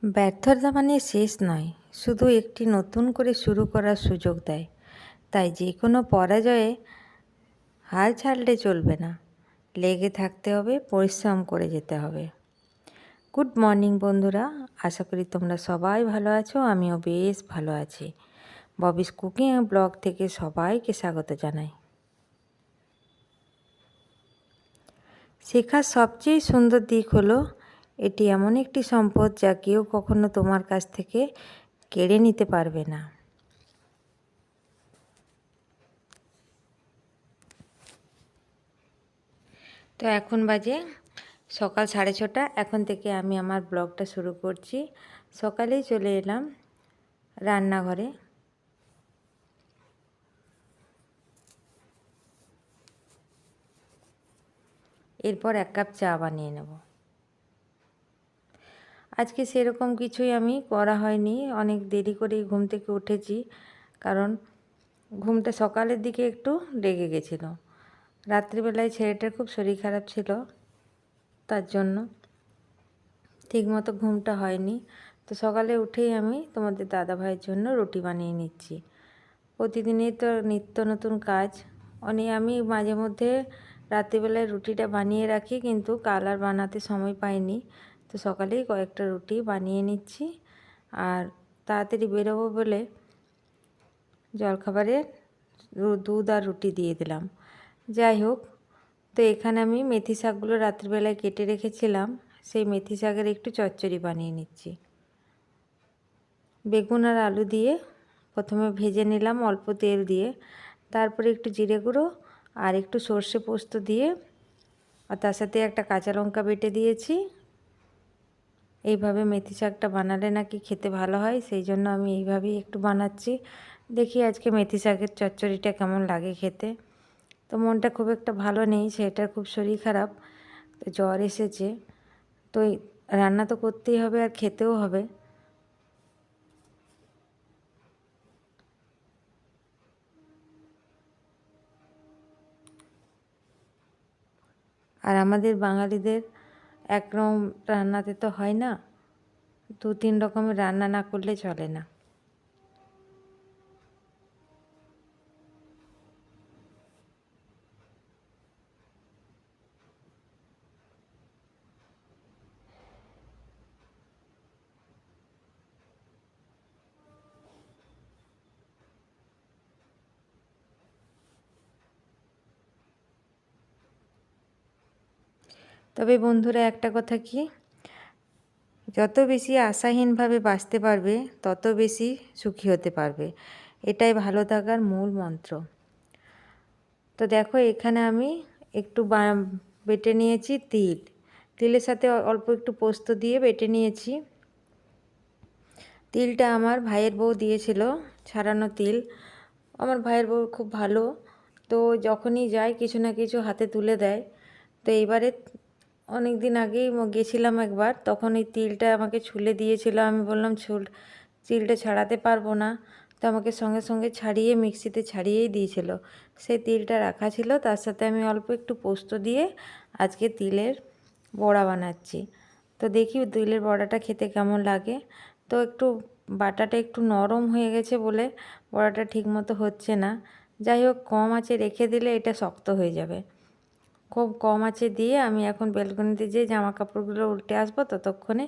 ব্যর্থতা মানে শেষ নয়, শুধু একটি নতুন করে শুরু করার সুযোগ দেয়। তাই যে কোনো পরাজয়ে হাল ছাড়লে চলবে না, লেগে থাকতে হবে, পরিশ্রম করে যেতে হবে। গুড মর্নিং বন্ধুরা, আশা করি তোমরা সবাই ভালো আছো। আমিও বেশ ভালো আছি। ববিস কুকিং ব্লগ থেকে সবাইকে স্বাগত জানাই। শেখার সবচেয়ে সুন্দর দিক হলো এটি এমন একটি সম্পদ যা কেউ কখনো তোমার কাছ থেকে কেড়ে নিতে পারবে না। তো এখন বাজে সকাল 6:30। এখন থেকে আমি আমার ব্লগটা শুরু করছি। সকালেই চলে এলাম রান্নাঘরে। এরপর 1 কাপ চা বানিয়ে নেব। আজকে সেরকম কিছুই আমি করা হয়নি, অনেক দেরি করেই ঘুম থেকে উঠেছি, কারণ ঘুমটা সকালের দিকে একটু লেগে গেছিলো। রাত্রিবেলায় ছেলেটার খুব শরীর খারাপ ছিল, তার জন্য ঠিকমতো ঘুমটা হয়নি। তো সকালে উঠেই আমি তোমাদের দাদাভাইয়ের জন্য রুটি বানিয়ে নিচ্ছি। প্রতিদিনই তো নিত্য নতুন কাজ। আমি মাঝে মধ্যে রাত্রিবেলায় রুটিটা বানিয়ে রাখি, কিন্তু কাল আর বানাতে সময় পাইনি। তো সকালেই কয়েকটা রুটি বানিয়ে নিচ্ছি, আর তাড়াতাড়ি বেরোবো বলে জলখাবারে দুধ আর রুটি দিয়ে দিলাম। যাই হোক, তো এখানে আমি মেথি শাকগুলো রাত্রিবেলায় কেটে রেখেছিলাম, সেই মেথি শাকের একটু চচ্চড়ি বানিয়ে নিচ্ছি। বেগুন আর আলু দিয়ে প্রথমে ভেজে নিলাম অল্প তেল দিয়ে, তারপরে একটু জিরে গুঁড়ো আর একটু সর্ষে পোস্ত দিয়ে, আর তার সাথে একটা কাঁচা লঙ্কা বেটে দিয়েছি। এইভাবে মেথি শাকটা বানালে নাকি খেতে ভালো হয়, সেই জন্য আমি এইভাবেই একটু বানাচ্ছি। দেখি আজকে মেথি শাকের চচ্চড়িটা কেমন লাগে খেতে। তো মনটা খুব একটা ভালো নেই, সেটার খুব শরীর খারাপ, তো জ্বর এসেছে। তো রান্না তো করতেই হবে আর খেতেও হবে। আর আমাদের বাঙালিদের একরকম রান্নাতে তো হয় না, 2-3 রকমের রান্না না করলে চলে না। তবে বন্ধুরা, একটা কথা কি, যত বেশি আশাহীনভাবে বাঁচতে পারবে তত বেশি সুখী হতে পারবে, এটাই ভালো থাকার মূল মন্ত্র। তো দেখো, এখানে আমি একটু বেটে নিয়েছি তিলের সাথে অল্প একটু পোস্ত দিয়ে বেটে নিয়েছি। তিলটা আমার ভাইয়ের বউ দিয়েছিল, ছাড়ানো তিল। আমার ভাইয়ের বউ খুব ভালো, তো যখনই যায় কিছু না কিছু হাতে তুলে দেয়। তো এইবারে অনেক দিন আগেই গেছিলাম একবার, তখন এই তিলটা আমাকে ছুলে দিয়েছিল। আমি বললাম তিলটা ছাড়াতে পারবো না, তো আমাকে সঙ্গে সঙ্গে ছাড়িয়ে মিক্সিতে ছাড়িয়েই দিয়েছিল। সেই তিলটা রাখা ছিল, তার সাথে আমি অল্প একটু পোস্ত দিয়ে আজকে তিলের বড়া বানাচ্ছি। তো দেখি তিলের বড়াটা খেতে কেমন লাগে। তো একটু বাটাটা একটু নরম হয়ে গেছে বলে বড়াটা ঠিকমতো হচ্ছে না। যাই হোক, কম আঁচে রেখে দিলে এটা শক্ত হয়ে যাবে। খুব কম আঁচে দিয়ে আমি এখন বেলকনিতে যেয়ে জামা কাপড়গুলো উল্টে আসবো, ততক্ষণে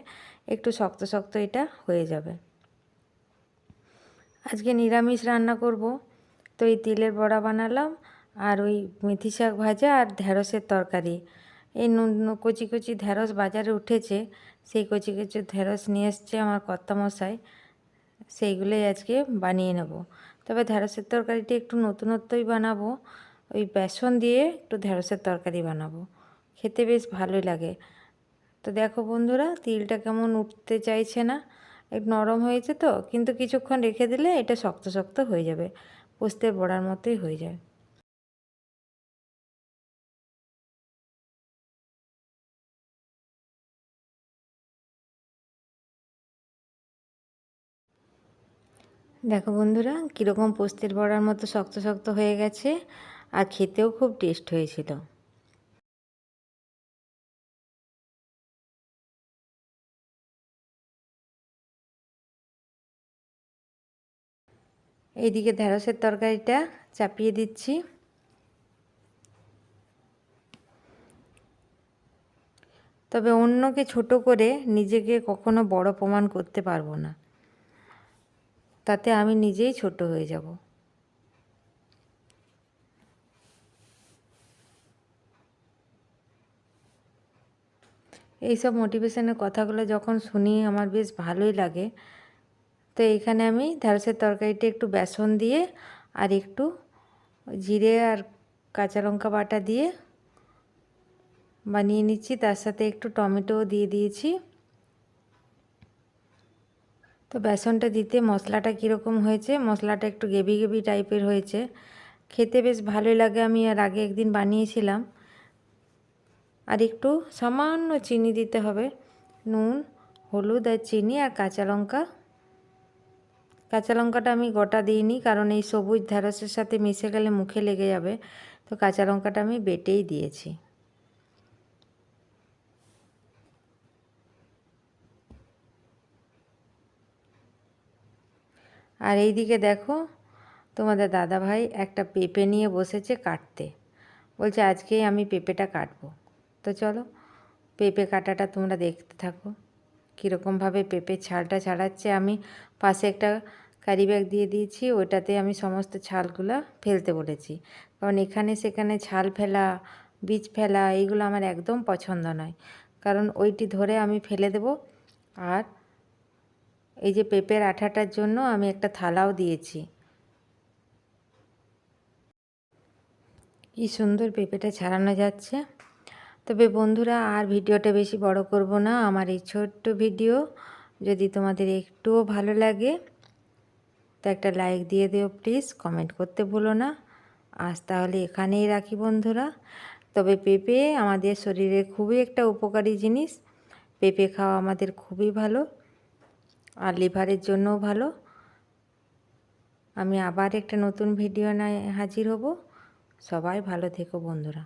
একটু শক্ত শক্ত এটা হয়ে যাবে। আজকে নিরামিষ রান্না করব, তো এই তিলের বড়া বানালাম, আর ওই মেথি শাক ভাজা আর ঢ্যাঁড়সের তরকারি। এই কচি কচি ঢ্যাঁড়স বাজারে উঠেছে, সেই কচি কচি ঢ্যাঁড়স নিয়ে এসছে আমার কর্তামশাই, সেইগুলোই আজকে বানিয়ে নেব। তবে ঢ্যাঁড়সের তরকারিটা একটু নতুনত্বই বানাবো, ওই বেসন দিয়ে একটু ঢ্যাঁড়সের তরকারি বানাবো, খেতে বেশ ভালোই লাগে। তো দেখো বন্ধুরা, তিলটা কেমন উঠতে চাইছে না, একটু নরম হয়েছে তো, কিন্তু কিছুক্ষণ রেখে দিলে এটা শক্ত শক্ত হয়ে যাবে, পোস্তের বড়ার মতোই হয়ে যায়। দেখো বন্ধুরা, কীরকম পোস্তের বড়ার মতো শক্ত শক্ত হয়ে গেছে, আর খেতেও খুব টেস্ট হয়েছিল। এইদিকে ঢ্যাঁড়সের তরকারিটা চাপিয়ে দিচ্ছি। তবে অন্যকে ছোট করে নিজেকে কখনো বড় প্রমাণ করতে পারবো না, তাতে আমি নিজেই ছোট হয়ে যাব। এইসব মোটিভেশনের কথাগুলো যখন শুনি আমার বেশ ভালোই লাগে। তো এখানে আমি ঢ্যাঁড়সের তরকারিটা একটু বেসন দিয়ে আর একটু জিরে আর কাঁচা লঙ্কা বাটা দিয়ে বানিয়ে নিচ্ছি, তার সাথে একটু টমেটোও দিয়ে দিয়েছি। তো বেসনটা দিতে মশলাটা কীরকম হয়েছে, মশলাটা একটু গ্রেভি গ্রেভি টাইপের হয়েছে, খেতে বেশ ভালোই লাগে। আমি আর আগে একদিন বানিয়েছিলাম। আর একটু সামান্য চিনি দিতে হবে, নুন, হলুদ আর চিনি আর কাঁচা লঙ্কা। কাঁচা লঙ্কাটা আমি গোটা দিইনি, কারণ এই সবুজ ঢ্যাঁড়সের সাথে মিশে গেলে মুখে লেগে যাবে, তো কাঁচা লঙ্কাটা আমি বেটেই দিয়েছি। আর এইদিকে দেখো তোমাদের দাদাভাই একটা পেঁপে নিয়ে বসেছে কাটতে, বলছে আজকেই আমি পেঁপেটা কাটবো। তো চলো পেঁপে কাটাটা তোমরা দেখতে থাকো, কীরকমভাবে পেঁপের ছালটা ছাড়াচ্ছে। আমি পাশে একটা ক্যারি ব্যাগ দিয়ে দিয়েছি, ওইটাতে আমি সমস্ত ছালগুলো ফেলতে বলেছি, কারণ এখানে সেখানে ছাল ফেলা, বীজ ফেলা এইগুলো আমার একদম পছন্দ নয়, কারণ ওইটি ধরে আমি ফেলে দেব। আর এই যে পেঁপের আঠাটার জন্য আমি একটা থালাও দিয়েছি। কি সুন্দর পেঁপেটা ছাড়ানো যাচ্ছে। তবে বন্ধুরা আর ভিডিওটা বেশি বড় করব না। আমার এই ছোট্ট ভিডিও যদি তোমাদের একটুও ভালো লাগে তো একটা লাইক দিয়ে দিও প্লিজ, কমেন্ট করতে ভুলো না। আজ তাহলে এখানেই রাখি বন্ধুরা। তবে পেঁপে আমাদের শরীরে খুবই একটা উপকারী জিনিস, পেঁপে খাওয়া আমাদের খুবই ভালো আর লিভারের জন্যও ভালো। আমি আবার একটা নতুন ভিডিও নিয়ে হাজির হব। সবাই ভালো থেকো বন্ধুরা।